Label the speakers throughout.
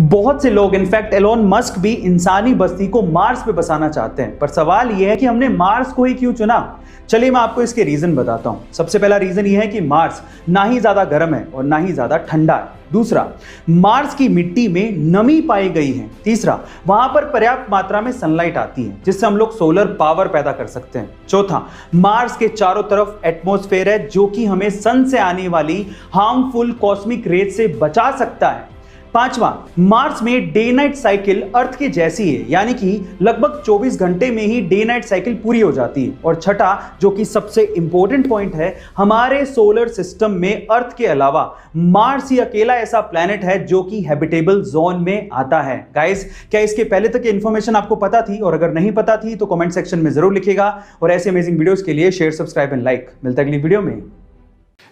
Speaker 1: बहुत से लोग इनफैक्ट एलोन मस्क भी इंसानी बस्ती को मार्स पे बसाना चाहते हैं, पर सवाल यह है कि हमने मार्स को ही क्यों चुना। चलिए मैं आपको इसके रीजन बताता हूं। सबसे पहला रीजन यह है कि मार्स ना ही ज्यादा गर्म है और ना ही ज्यादा ठंडा है। दूसरा, मार्स की मिट्टी में नमी पाई गई है। तीसरा, वहां पर पर्याप्त मात्रा में सनलाइट आती है जिससे हम लोग सोलर पावर पैदा कर सकते हैं। चौथा, मार्स के चारों तरफ एटमॉस्फेयर है जो कि हमें सन से आने वाली हार्मफुल कॉस्मिक रेज से बचा सकता है। पांचवा, मार्स में डे नाइट साइकिल अर्थ के जैसी है, यानी कि लगभग 24 घंटे में ही डे नाइट साइकिल पूरी हो जाती है। और छठा, जो कि सबसे इंपॉर्टेंट पॉइंट है, हमारे सोलर सिस्टम में अर्थ के अलावा मार्स ही अकेला ऐसा प्लैनेट है जो कि हैबिटेबल जोन में आता है। गाइस, क्या इसके पहले तक इंफॉर्मेशन आपको पता थी? और अगर नहीं पता थी तो कमेंट सेक्शन में जरूर लिखिएगा। और ऐसे अमेजिंग वीडियोस के लिए शेयर, सब्सक्राइब एंड लाइक। मिलता है अगली वीडियो में।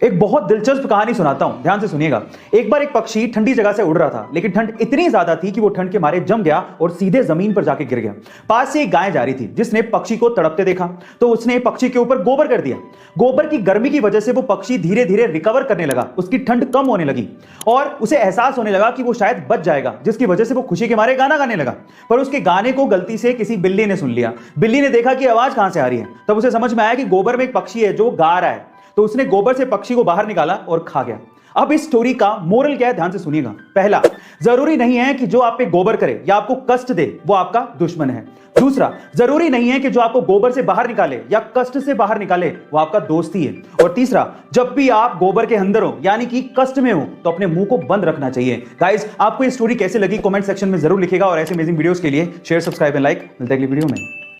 Speaker 1: एक बहुत दिलचस्प कहानी सुनाता हूं, ध्यान से सुनिएगा। एक बार एक पक्षी ठंडी जगह से उड़ रहा था, लेकिन ठंड इतनी ज्यादा थी कि वो ठंड के मारे जम गया और सीधे जमीन पर जाके गिर गया। पास से एक गाय जा रही थी जिसने पक्षी को तड़पते देखा तो उसने पक्षी के ऊपर गोबर कर दिया। गोबर की गर्मी की वजह से वो पक्षी धीरे धीरे रिकवर करने लगा, उसकी ठंड कम होने लगी और उसे एहसास होने लगा कि वो शायद बच जाएगा, जिसकी वजह से वो खुशी के मारे गाना गाने लगा। पर उसके गाने को गलती से किसी बिल्ली ने सुन लिया। बिल्ली ने देखा कि आवाज कहां से आ रही है, तब उसे समझ में आया कि गोबर में एक पक्षी है जो गा रहा है। तो उसने गोबर से पक्षी को बाहर निकाला और खा गया। अब इस स्टोरी का मोरल क्या है, ध्यान से सुनिएगा। पहला, जरूरी नहीं है कि जो आप पे गोबर करे या आपको कष्ट दे वो आपका दुश्मन है। दूसरा, जरूरी नहीं है कि जो आपको गोबर से बाहर निकाले या कष्ट से बाहर निकाले वो आपका दोस्त ही है। और तीसरा, जब भी आप गोबर के अंदर हो यानी कि कष्ट में हो तो अपने मुंह को बंद रखना चाहिए। गाइस, आपको ये स्टोरी कैसे लगी कमेंट सेक्शन में जरूर लिखिएगा। और ऐसे अमेजिंग वीडियोस के लिए शेयर, सब्सक्राइब एंड लाइक। मिलते हैं अगली वीडियो में।